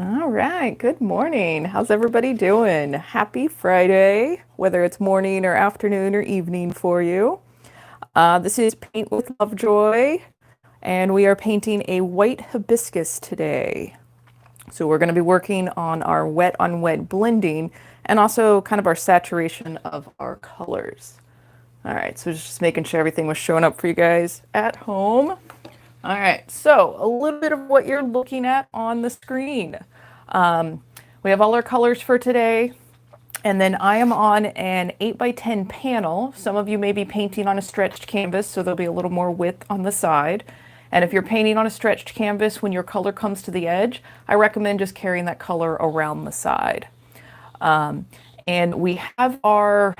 All right, good morning. How's everybody doing? Happy Friday, whether it's morning or afternoon or evening for you. This is Paint with Lovejoy, and we are painting a white hibiscus today. So we're going to be working on our wet on wet blending and also kind of our saturation of our colors. All right, so just making sure everything was showing up for you guys at home. All right, so a little bit of what you're looking at on the screen. We have all our colors for today, and then I am on an 8x10 panel. Some of you may be painting on a stretched canvas, so there'll be a little more width on the side. And if you're painting on a stretched canvas, when your color comes to the edge, I recommend just carrying that color around the side. And we have our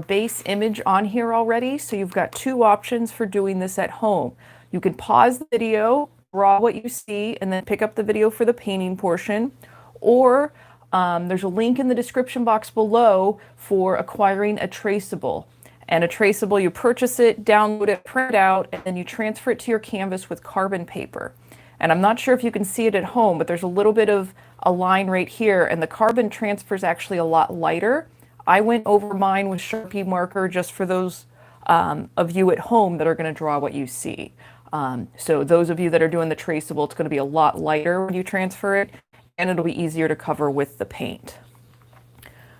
base image on here already, so you've got two options for doing this at home. You can pause the video, draw what you see, and then pick up the video for the painting portion, or there's a link in the description box below for acquiring a Traceable. And a Traceable, you purchase it, download it, print it out, and then you transfer it to your canvas with carbon paper. And I'm not sure if you can see it at home, but there's a little bit of a line right here, and the carbon transfer is actually a lot lighter. I went over mine with Sharpie marker just for those of you at home that are going to draw what you see. So those of you that are doing the Traceable, it's going to be a lot lighter when you transfer it, and it'll be easier to cover with the paint.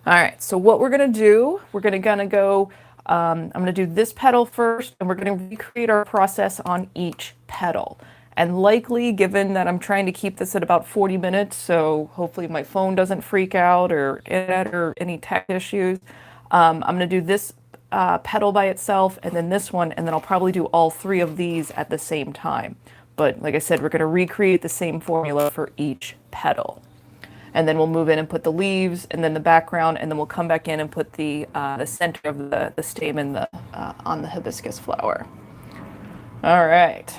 All right, so what we're going to do, we're going to go, I'm going to do this petal first, and we're going to recreate our process on each petal. And likely, given that I'm trying to keep this at about 40 minutes, so hopefully my phone doesn't freak out or internet or any tech issues, I'm going to do this petal by itself and then this one, and then I'll probably do all three of these at the same time. But like I said, we're going to recreate the same formula for each petal. And then we'll move in and put the leaves and then the background, and then we'll come back in and put the center of the stamen on the hibiscus flower. All right.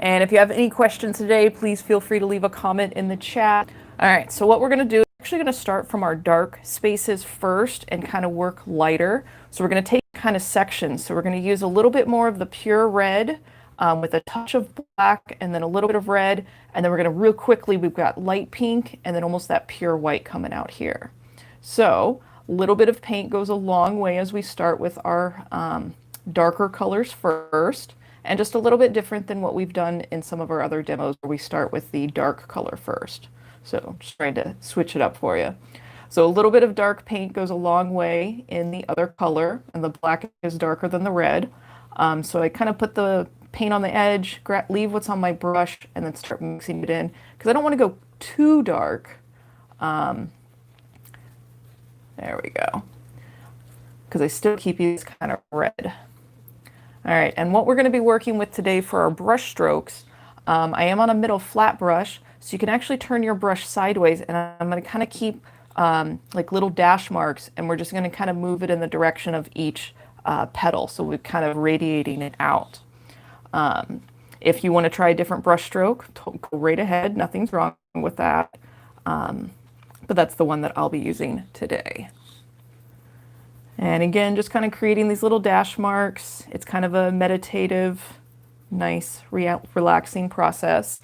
And if you have any questions today, please feel free to leave a comment in the chat. All right, so what we're going to do, we're actually going to start from our dark spaces first and kind of work lighter. So we're going to take kind of sections. So we're going to use a little bit more of the pure red with a touch of black and then a little bit of red. And then we're going to real quickly, we've got light pink and then almost that pure white coming out here. So a little bit of paint goes a long way as we start with our darker colors first. And just a little bit different than what we've done in some of our other demos where we start with the dark color first. So just trying to switch it up for you. So a little bit of dark paint goes a long way in the other color, and the black is darker than the red. So I kind of put the paint on the edge, leave what's on my brush, and then start mixing it in because I don't want to go too dark. There we go. Because I still keep these kind of red. All right, and what we're going to be working with today for our brush strokes, I am on a middle flat brush, so you can actually turn your brush sideways, and I'm going to kind of keep like little dash marks, and we're just going to kind of move it in the direction of each petal, so we're kind of radiating it out. If you want to try a different brush stroke, go right ahead, nothing's wrong with that, but that's the one that I'll be using today. And again, just kind of creating these little dash marks. It's kind of a meditative, nice, relaxing process.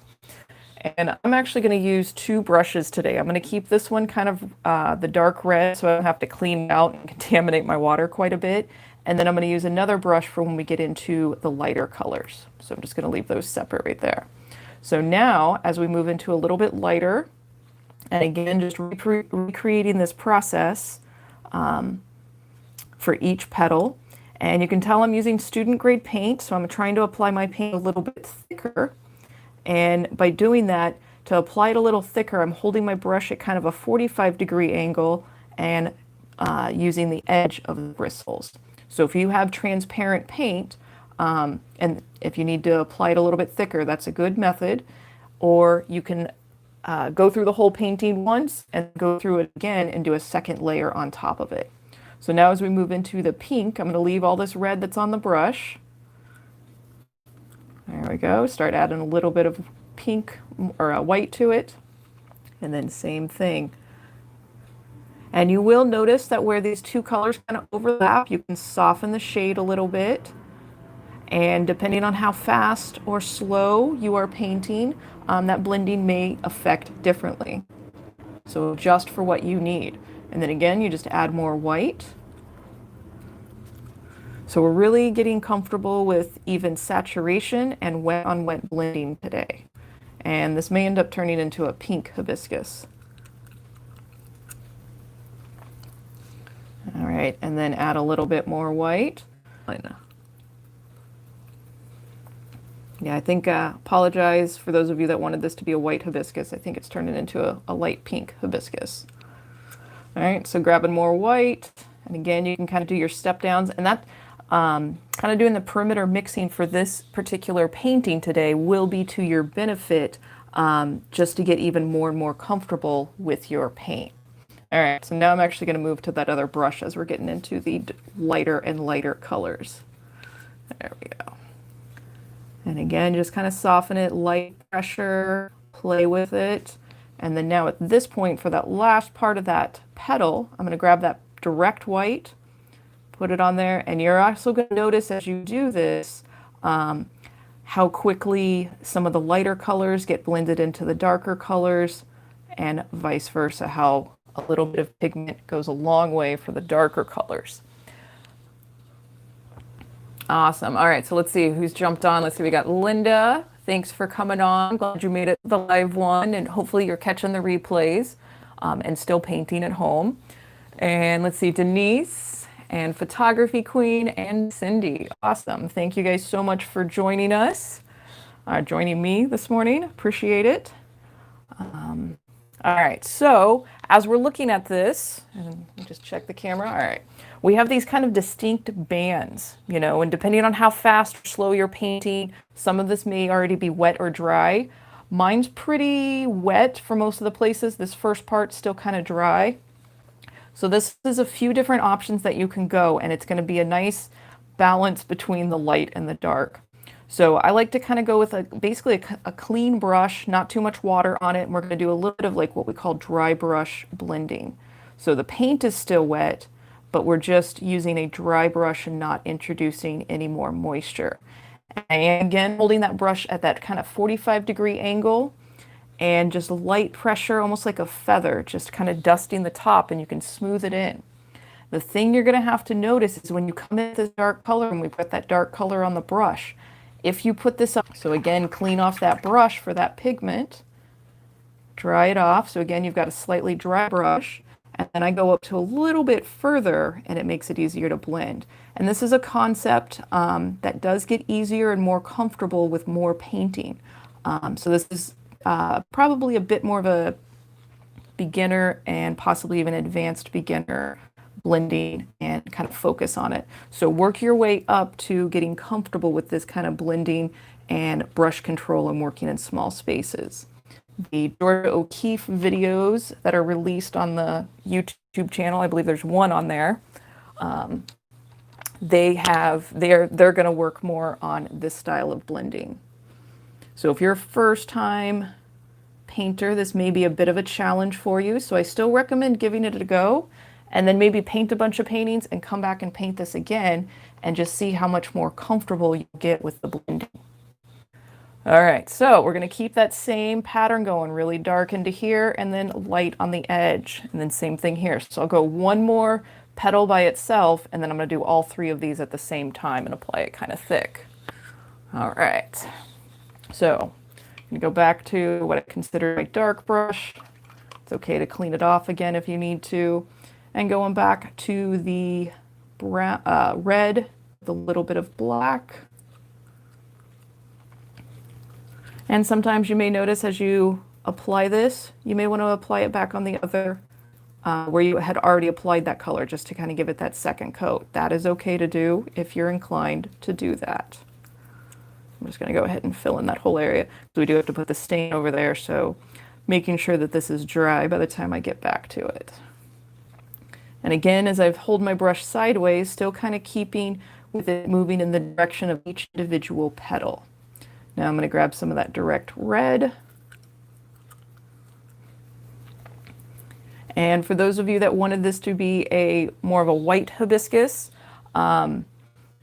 And I'm actually going to use two brushes today. I'm going to keep this one kind of the dark red so I don't have to clean it out and contaminate my water quite a bit. And then I'm going to use another brush for when we get into the lighter colors. So I'm just going to leave those separate right there. So now, as we move into a little bit lighter, and again, just recreating this process, for each petal. And you can tell I'm using student grade paint, so I'm trying to apply my paint a little bit thicker. And by doing that, to apply it a little thicker, I'm holding my brush at kind of a 45-degree angle and using the edge of the bristles. So if you have transparent paint, and if you need to apply it a little bit thicker, that's a good method. Or you can go through the whole painting once and go through it again and do a second layer on top of it. So now as we move into the pink, I'm going to leave all this red that's on the brush. There we go. Start adding a little bit of pink or white to it. And then same thing. And you will notice that where these two colors kind of overlap, you can soften the shade a little bit. And depending on how fast or slow you are painting, that blending may affect differently. So just for what you need. And then again, you just add more white. So we're really getting comfortable with even saturation and wet on wet blending today. And this may end up turning into a pink hibiscus. All right, and then add a little bit more white. Yeah, I think, apologize for those of you that wanted this to be a white hibiscus. I think it's turning into a light pink hibiscus. All right, so grabbing more white. And again, you can kind of do your step downs. And that kind of doing the perimeter mixing for this particular painting today will be to your benefit, just to get even more and more comfortable with your paint. All right, so now I'm actually going to move to that other brush as we're getting into the lighter and lighter colors. There we go. And again, just kind of soften it, light pressure, play with it. And then now at this point, for that last part of that petal, I'm going to grab that direct white, put it on there. And you're also going to notice as you do this, how quickly some of the lighter colors get blended into the darker colors, and vice versa, how a little bit of pigment goes a long way for the darker colors. Awesome. All right, so let's see who's jumped on. Let's see, we got Linda. Thanks for coming on. Glad you made it the live one, and hopefully you're catching the replays and still painting at home. And let's see, Denise and Photography Queen and Cindy. Awesome. Thank you guys so much for joining us, joining me this morning. Appreciate it. All right, so as we're looking at this, and let me just check the camera. All right, we have these kind of distinct bands, you know, and depending on how fast or slow you're painting, some of this may already be wet or dry. Mine's pretty wet for most of the places. This first part's still kind of dry. So this is a few different options that you can go, and it's going to be a nice balance between the light and the dark. So I like to kind of go with basically a clean brush, not too much water on it. And we're going to do a little bit of like what we call dry brush blending. So the paint is still wet, but we're just using a dry brush and not introducing any more moisture. And again, holding that brush at that kind of 45-degree angle and just light pressure, almost like a feather, just kind of dusting the top, and you can smooth it in. The thing you're going to have to notice is when you come in with this dark color, and we put that dark color on the brush, if you put this up, so again, clean off that brush for that pigment, dry it off. So again, you've got a slightly dry brush, and then I go up to a little bit further, and it makes it easier to blend. And this is a concept that does get easier and more comfortable with more painting. So this is probably a bit more of a beginner and possibly even advanced beginner blending and kind of focus on it. So work your way up to getting comfortable with this kind of blending and brush control and working in small spaces. The Georgia O'Keeffe videos that are released on the YouTube channel, I believe there's one on there. They're going to work more on this style of blending. So if you're a first time painter, this may be a bit of a challenge for you. So I still recommend giving it a go, and then maybe paint a bunch of paintings and come back and paint this again and just see how much more comfortable you get with the blending. All right, so we're going to keep that same pattern going, really dark into here and then light on the edge, and then same thing here. So I'll go one more petal by itself, and then I'm going to do all three of these at the same time and apply it kind of thick. All right, so I'm going to go back to what I consider my dark brush. It's okay to clean it off again if you need to. And going back to the brown, red, with a little bit of black. And sometimes you may notice as you apply this, you may want to apply it back on the other where you had already applied that color, just to kind of give it that second coat. That is okay to do if you're inclined to do that. I'm just going to go ahead and fill in that whole area. So we do have to put the stain over there, so making sure that this is dry by the time I get back to it. And again, as I hold my brush sideways, still kind of keeping with it moving in the direction of each individual petal. Now I'm going to grab some of that direct red. And for those of you that wanted this to be more of a white hibiscus,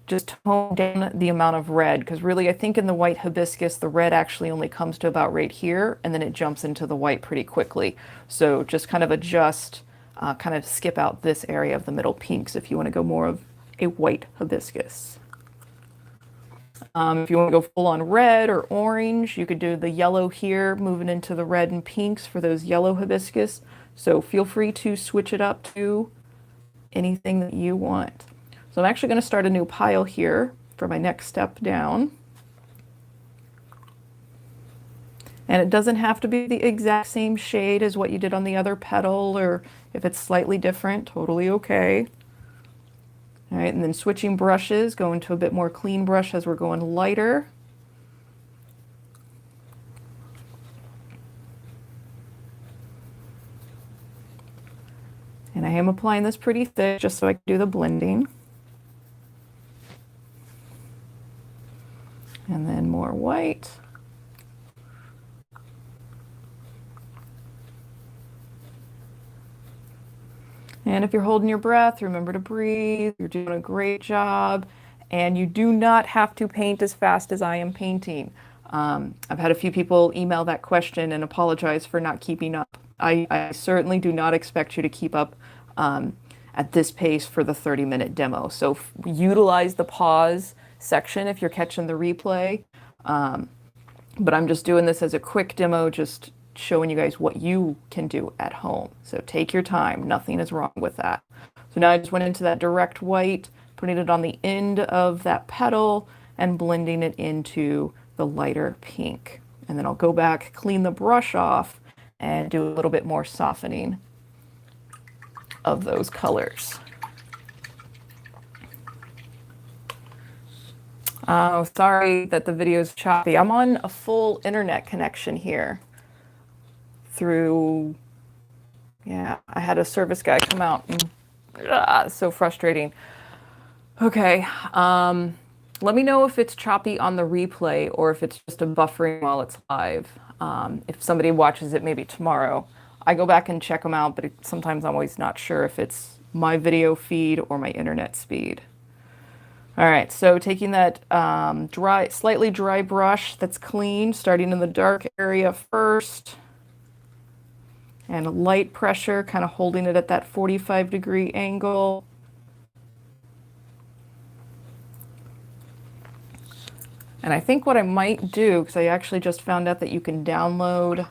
just tone down the amount of red, because really I think in the white hibiscus, the red actually only comes to about right here, and then it jumps into the white pretty quickly. So just kind of adjust, kind of skip out this area of the middle pinks if you want to go more of a white hibiscus. If you want to go full on red or orange, you could do the yellow here, moving into the red and pinks for those yellow hibiscus. So feel free to switch it up to anything that you want. So I'm actually going to start a new pile here for my next step down. And it doesn't have to be the exact same shade as what you did on the other petal, or if it's slightly different, totally okay. All right, and then switching brushes, going to a bit more clean brush as we're going lighter. And I am applying this pretty thick just so I can do the blending. And then more white. And if you're holding your breath, remember to breathe. You're doing a great job. And you do not have to paint as fast as I am painting. I've had a few people email that question and apologize for not keeping up. I certainly do not expect you to keep up at this pace for the 30-minute demo. So utilize the pause section if you're catching the replay. But I'm just doing this as a quick demo, just showing you guys what you can do at home. So take your time, nothing is wrong with that. So now I just went into that direct white, putting it on the end of that petal and blending it into the lighter pink. And then I'll go back, clean the brush off, and do a little bit more softening of those colors. Oh, sorry that the video's choppy. I'm on a full internet connection here through, yeah, I had a service guy come out and so frustrating. Okay, let me know if it's choppy on the replay or if it's just a buffering while it's live. If somebody watches it maybe tomorrow, I go back and check them out, but sometimes I'm always not sure if it's my video feed or my internet speed. All right, so taking that slightly dry brush that's clean, starting in the dark area first, and light pressure, kind of holding it at that 45-degree angle. And I think what I might do, because I actually just found out that you can download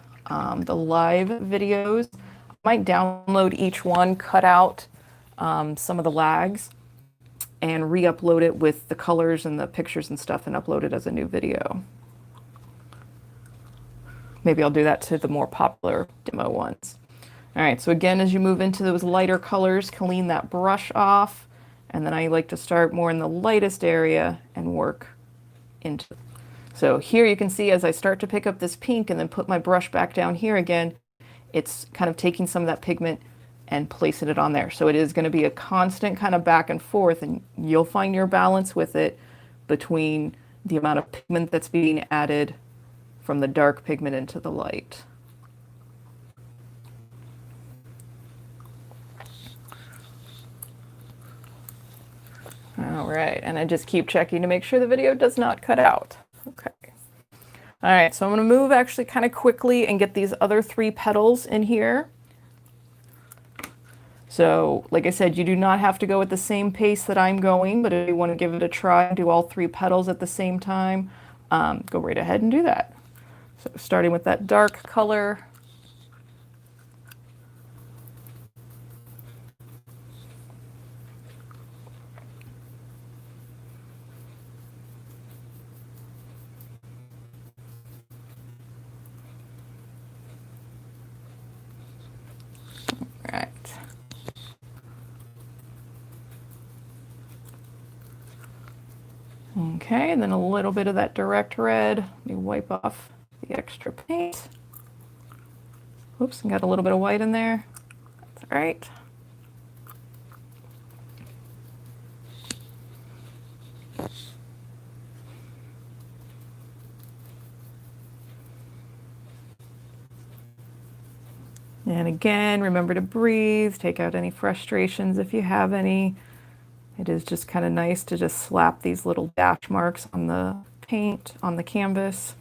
the live videos, I might download each one, cut out some of the lags, and re-upload it with the colors and the pictures and stuff and upload it as a new video. Maybe I'll do that to the more popular demo ones. All right, so again, as you move into those lighter colors, clean that brush off, and then I like to start more in the lightest area and work into it. So here you can see as I start to pick up this pink and then put my brush back down here again, it's kind of taking some of that pigment and placing it on there. So it is going to be a constant kind of back and forth, and you'll find your balance with it between the amount of pigment that's being added from the dark pigment into the light. All right, and I just keep checking to make sure the video does not cut out. Okay. All right, so I'm going to move actually kind of quickly and get these other 3 petals in here. So, like I said, you do not have to go at the same pace that I'm going, but if you want to give it a try and do all 3 petals at the same time, go right ahead and do that. So starting with that dark color. Right. Okay, and then a little bit of that direct red. Let me wipe off the extra paint. Oops, and got a little bit of white in there. That's all right. And again, remember to breathe, take out any frustrations if you have any, It is just kind of nice to just slap these little dash marks on the paint, on the canvas.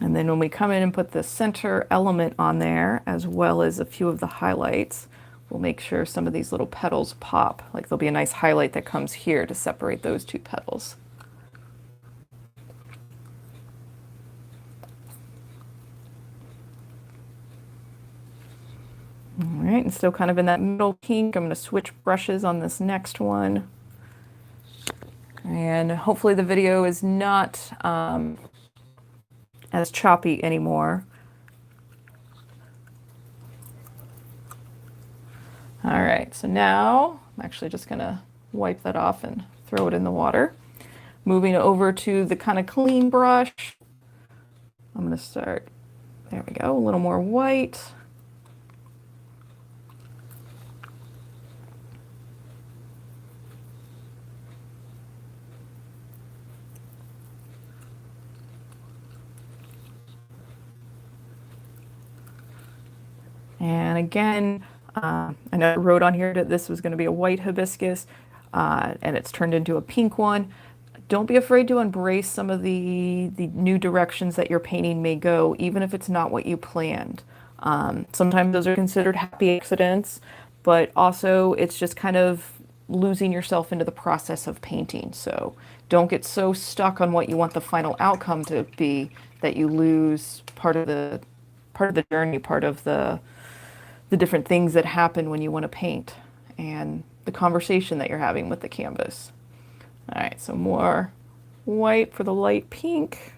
And then when we come in and put the center element on there, as well as a few of the highlights, we'll make sure some of these little petals pop. Like there'll be a nice highlight that comes here to separate those two petals. All right, and still kind of in that middle pink, I'm going to switch brushes on this next one. And hopefully the video is not as choppy anymore. All right, so now I'm actually just going to wipe that off and throw it in the water. Moving over to the kind of clean brush. I'm going to start, there we go, a little more white. And again, I know I wrote on here that this was going to be a white hibiscus, and it's turned into a pink one. Don't be afraid to embrace some of the new directions that your painting may go, even if it's not what you planned. Sometimes those are considered happy accidents, but also it's just kind of losing yourself into the process of painting. So don't get so stuck on what you want the final outcome to be that you lose part of the journey, part of the different things that happen when you want to paint and the conversation that you're having with the canvas. All right, so more white for the light pink.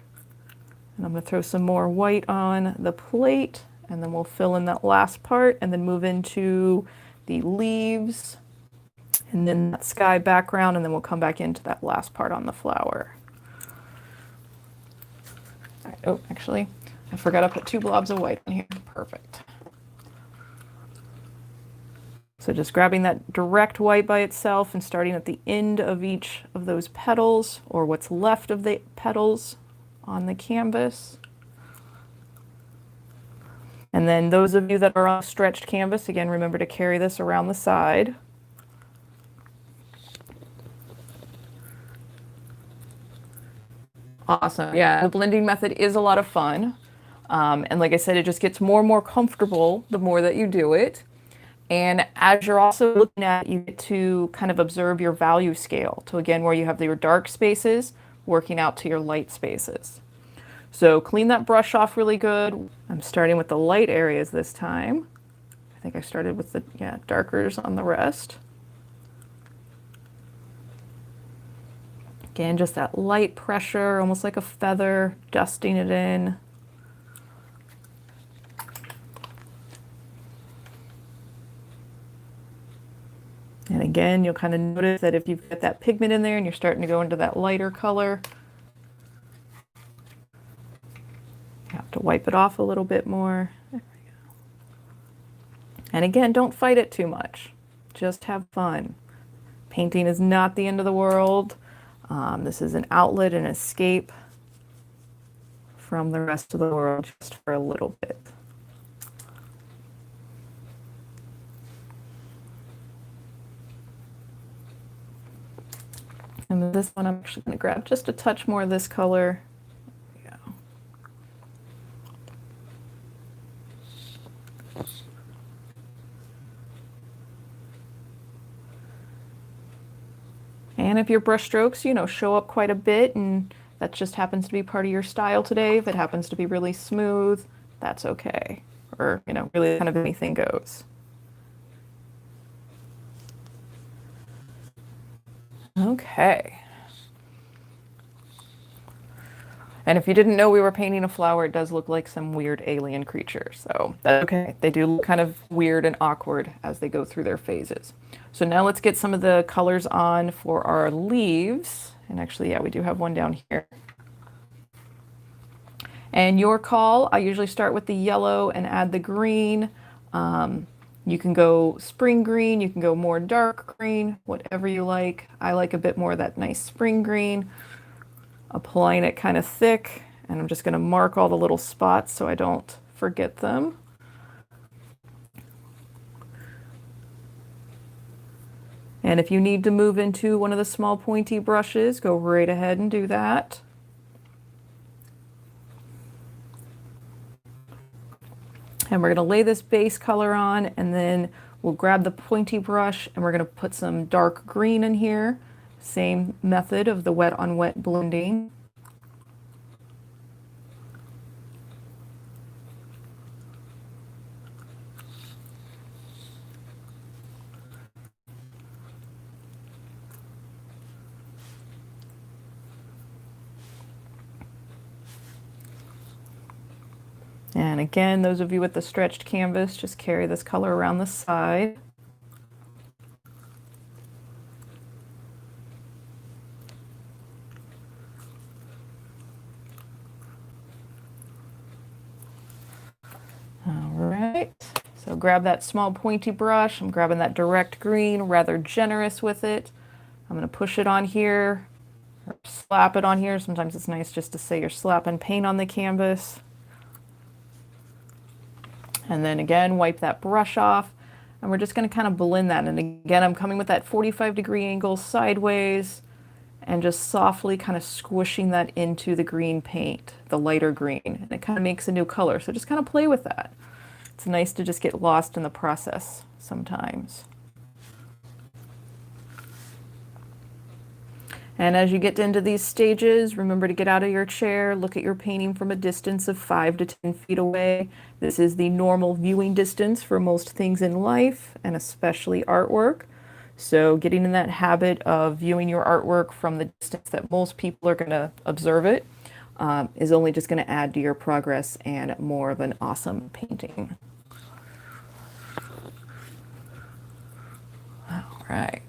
And I'm going to throw some more white on the plate, and then we'll fill in that last part and then move into the leaves and then that sky background, and then we'll come back into that last part on the flower. All right, oh, actually, I forgot to put 2 blobs of white on here. Perfect. So just grabbing that direct white by itself and starting at the end of each of those petals, or what's left of the petals on the canvas. And then those of you that are on stretched canvas, again, remember to carry this around the side. Awesome. Yeah, the blending method is a lot of fun. And like I said, it just gets more and more comfortable the more that you do it. And as you're also looking at, you get to kind of observe your value scale. So again, where you have your dark spaces working out to your light spaces. So clean that brush off really good. I'm starting with the light areas this time. I think I started with the darkers on the rest. Again, just that light pressure, almost like a feather, dusting it in. And again, you'll kind of notice that if you've got that pigment in there and you're starting to go into that lighter color, you have to wipe it off a little bit more. There we go. And again, don't fight it too much. Just have fun. Painting is not the end of the world. This is an outlet, an escape from the rest of the world just for a little bit. And this one, I'm actually going to grab just a touch more of this color. There we go. And if your brush strokes, show up quite a bit, and that just happens to be part of your style today, if it happens to be really smooth, that's okay. Or, really kind of anything goes. Okay. And if you didn't know we were painting a flower, it does look like some weird alien creature. So that's okay. They do look kind of weird and awkward as they go through their phases. So now let's get some of the colors on for our leaves. And actually, yeah, we do have one down here. And your call, I usually start with the yellow and add the green. You can go spring green, you can go more dark green, whatever you like. I like a bit more of that nice spring green. Applying it kind of thick, and I'm just going to mark all the little spots so I don't forget them. And if you need to move into one of the small pointy brushes, go right ahead and do that. And we're going to lay this base color on, and then we'll grab the pointy brush and we're going to put some dark green in here. Same method of the wet on wet blending. And again, those of you with the stretched canvas, just carry this color around the side. All right, so grab that small pointy brush. I'm grabbing that direct green, rather generous with it. I'm going to push it on here, or slap it on here. Sometimes it's nice just to say you're slapping paint on the canvas. And then again, wipe that brush off, and we're just going to kind of blend that. And again, I'm coming with that 45-degree angle sideways and just softly kind of squishing that into the green paint, the lighter green. And it kind of makes a new color. So just kind of play with that. It's nice to just get lost in the process sometimes. And as you get into these stages, remember to get out of your chair, look at your painting from a distance of 5 to 10 feet away. This is the normal viewing distance for most things in life, and especially artwork. So getting in that habit of viewing your artwork from the distance that most people are going to observe it is only just going to add to your progress and more of an awesome painting. All right.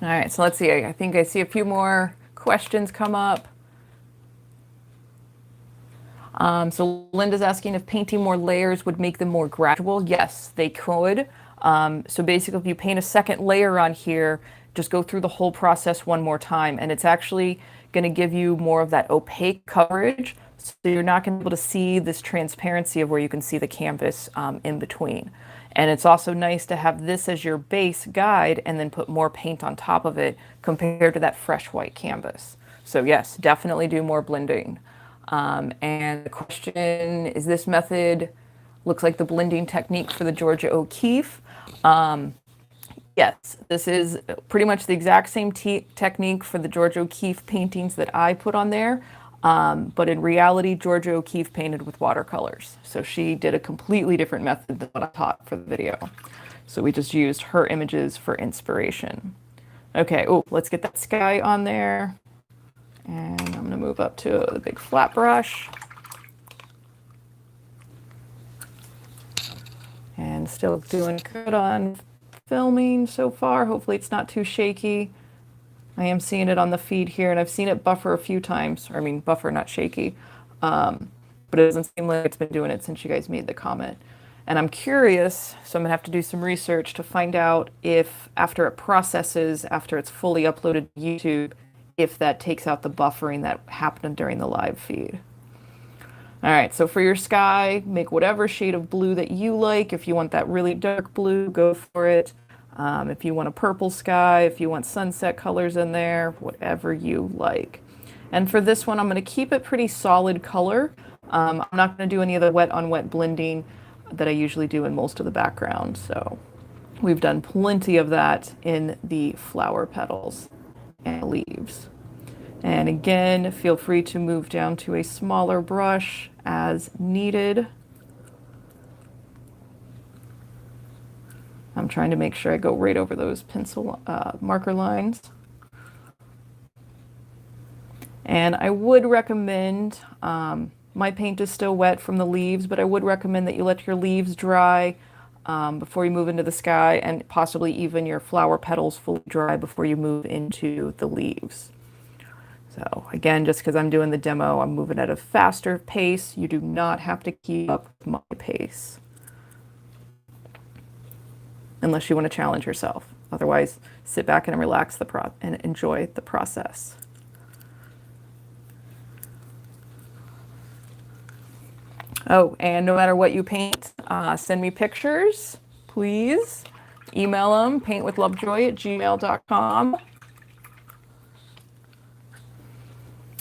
All right, so let's see. I think I see a few more questions come up. So Linda's asking if painting more layers would make them more gradual. Yes, they could. So basically, if you paint a second layer on here, just go through the whole process one more time, and it's actually going to give you more of that opaque coverage. So you're not going to be able to see this transparency of where you can see the canvas in between. And it's also nice to have this as your base guide and then put more paint on top of it compared to that fresh white canvas. So yes, definitely do more blending. And the question, is this method looks like the blending technique for the Georgia O'Keeffe? Yes, this is pretty much the exact same technique for the Georgia O'Keeffe paintings that I put on there. But in reality, Georgia O'Keeffe painted with watercolors. So she did a completely different method than what I taught for the video. So we just used her images for inspiration. Okay, oh, let's get that sky on there. And I'm going to move up to the big flat brush. And still doing good on filming so far. Hopefully it's not too shaky. I am seeing it on the feed here, and I've seen it buffer a few times. I mean, buffer, not shaky. But it doesn't seem like it's been doing it since you guys made the comment. And I'm curious, so I'm going to have to do some research to find out if after it processes, after it's fully uploaded to YouTube, if that takes out the buffering that happened during the live feed. All right, so for your sky, make whatever shade of blue that you like. If you want that really dark blue, go for it. If you want a purple sky, if you want sunset colors in there, whatever you like. And for this one, I'm going to keep it pretty solid color. I'm not going to do any of the wet on wet blending that I usually do in most of the background. So we've done plenty of that in the flower petals and leaves. And again, feel free to move down to a smaller brush as needed. I'm trying to make sure I go right over those pencil marker lines. And I would recommend, my paint is still wet from the leaves, but I would recommend that you let your leaves dry before you move into the sky, and possibly even your flower petals fully dry before you move into the leaves. So again, just because I'm doing the demo, I'm moving at a faster pace. You do not have to keep up with my pace. unless you want to challenge yourself. Otherwise, sit back and relax and enjoy the process. Oh, and no matter what you paint, send me pictures, please. Email them, paintwithlovejoy@gmail.com.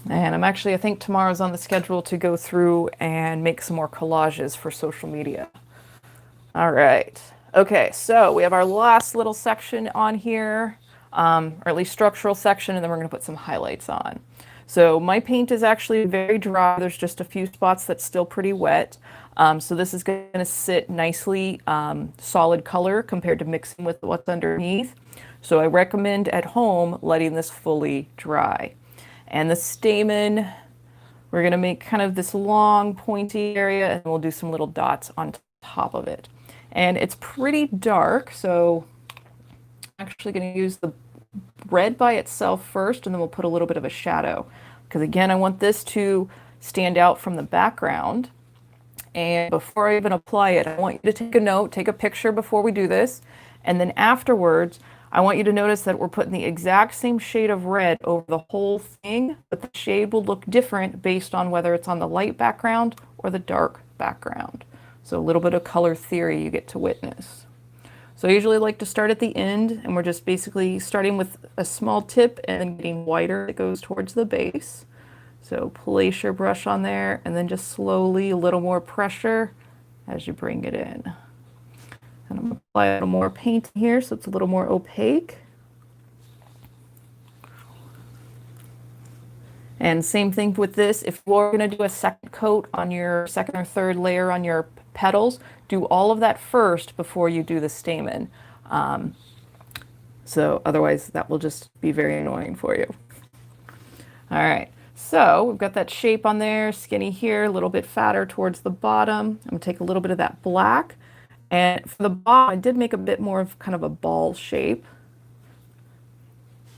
And I think tomorrow's on the schedule to go through and make some more collages for social media. All right. Okay, so we have our last little section on here, or at least structural section, and then we're going to put some highlights on. So my paint is actually very dry. There's just a few spots that's still pretty wet. So this is going to sit nicely solid color compared to mixing with what's underneath. So I recommend at home letting this fully dry. And the stamen, we're going to make kind of this long pointy area, and we'll do some little dots on top of it. And it's pretty dark, so I'm actually going to use the red by itself first, and then we'll put a little bit of a shadow. Because again, I want this to stand out from the background. And before I even apply it, I want you to take a note, take a picture before we do this. And then afterwards, I want you to notice that we're putting the exact same shade of red over the whole thing, but the shade will look different based on whether it's on the light background or the dark background. So a little bit of color theory you get to witness. So I usually like to start at the end, and we're just basically starting with a small tip and then getting wider. It goes towards the base. So place your brush on there, and then just slowly a little more pressure as you bring it in. And I'm going to apply a little more paint here so it's a little more opaque. And same thing with this. If you're going to do a second coat on your second or third layer on your petals, do all of that first before you do the stamen. So otherwise that will just be very annoying for you. All right, so we've got that shape on there, skinny here, a little bit fatter towards the bottom. I'm going to take a little bit of that black. And for the bottom, I did make a bit more of kind of a ball shape.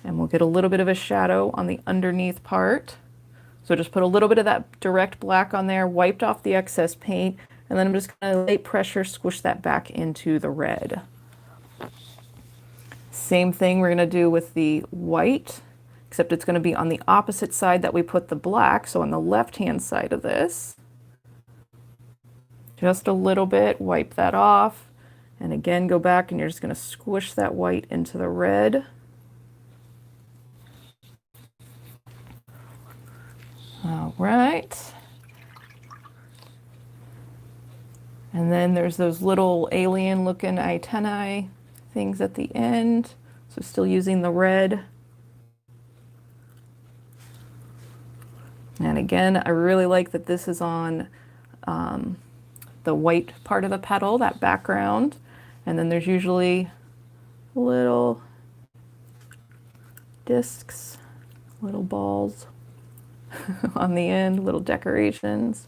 And we'll get a little bit of a shadow on the underneath part. So just put a little bit of that direct black on there, wiped off the excess paint, and then I'm just going to light pressure squish that back into the red. Same thing we're going to do with the white, except it's going to be on the opposite side that we put the black, so on the left-hand side of this. Just a little bit, wipe that off, and again go back and you're just going to squish that white into the red. All right. And then there's those little alien looking antennae things at the end. So still using the red. And again, I really like that this is on the white part of the petal, that background. And then there's usually little discs, little balls on the end, little decorations.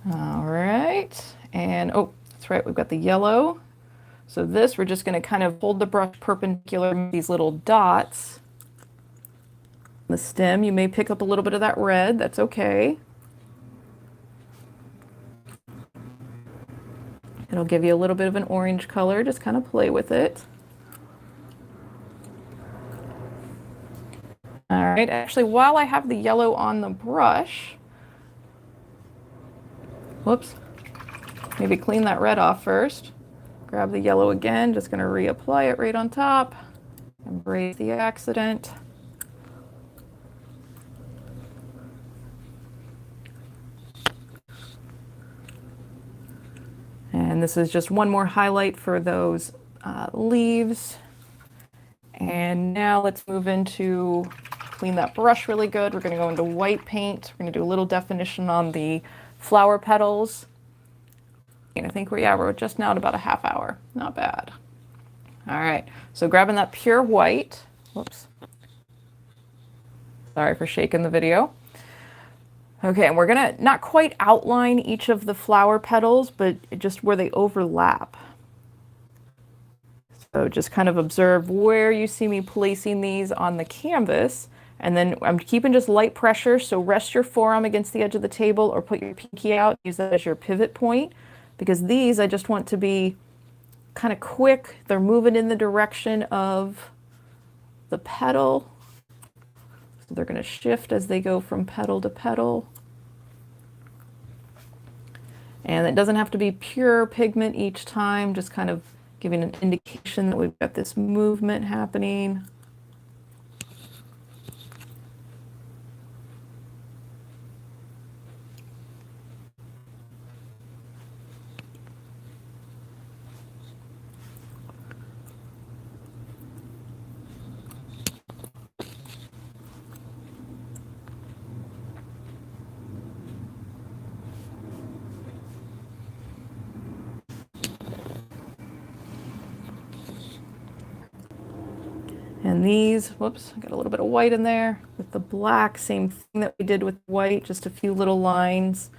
All right, and oh, that's right, we've got the yellow. So this, we're just going to kind of hold the brush perpendicular, make these little dots. The stem, you may pick up a little bit of that red, that's okay. It'll give you a little bit of an orange color, just kind of play with it. All right, actually, while I have the yellow on the brush, whoops, maybe clean that red off first. Grab the yellow again, just going to reapply it right on top. Embrace the accident. And this is just one more highlight for those leaves. And now let's move into, clean that brush really good. We're going to go into white paint. We're going to do a little definition on the flower petals. And I think we're just now at about a half hour. Not bad. All right, so grabbing that pure white. Whoops. Sorry for shaking the video. Okay, and we're gonna not quite outline each of the flower petals, but just where they overlap. So just kind of observe where you see me placing these on the canvas, And then I'm keeping just light pressure, so rest your forearm against the edge of the table or put your pinky out, use that as your pivot point, because these I just want to be kind of quick. They're moving in the direction of the petal. So they're going to shift as they go from petal to petal. And it doesn't have to be pure pigment each time, just kind of giving an indication that we've got this movement happening. And these, whoops, I got a little bit of white in there. With the black, same thing that we did with white, just a few little lines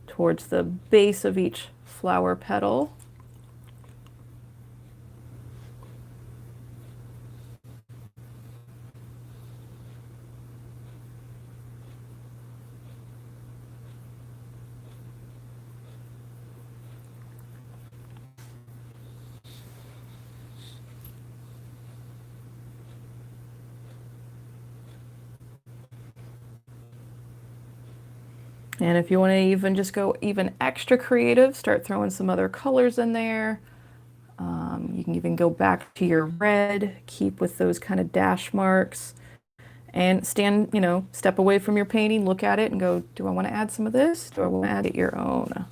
towards the base of each flower petal. And if you want to even just go even extra creative, start throwing some other colors in there. You can even go back to your red, keep with those kind of dash marks, and stand, step away from your painting, look at it and go, do I want to add some of this? Do I want to add it your own?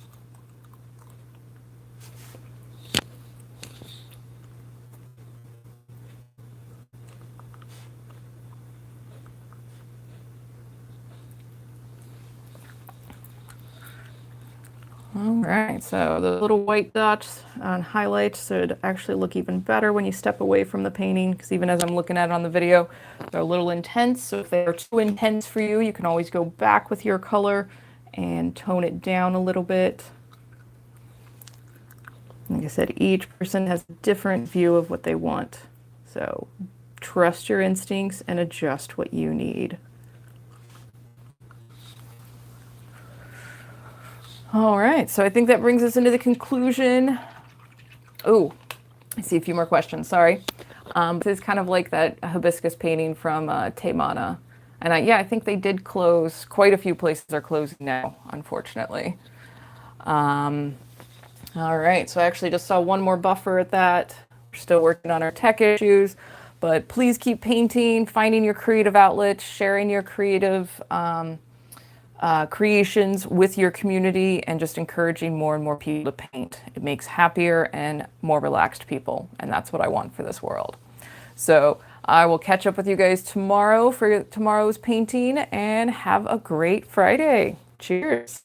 All right, so the little white dots on highlights should actually look even better when you step away from the painting, because even as I'm looking at it on the video, they're a little intense. So if they're too intense for you, you can always go back with your color and tone it down a little bit. Like I said, each person has a different view of what they want. So trust your instincts and adjust what you need. All right, so I think that brings us into the conclusion. Oh, I see a few more questions, sorry. This is kind of like that hibiscus painting from Taimana. And I think they did close. Quite a few places are closing now, unfortunately. All right, so I actually just saw one more buffer at that. We're still working on our tech issues, but please keep painting, finding your creative outlets, sharing your creative creations with your community, and just encouraging more and more people to paint. It makes happier and more relaxed people, and that's what I want for this world. So I will catch up with you guys tomorrow for tomorrow's painting, and have a great Friday. Cheers.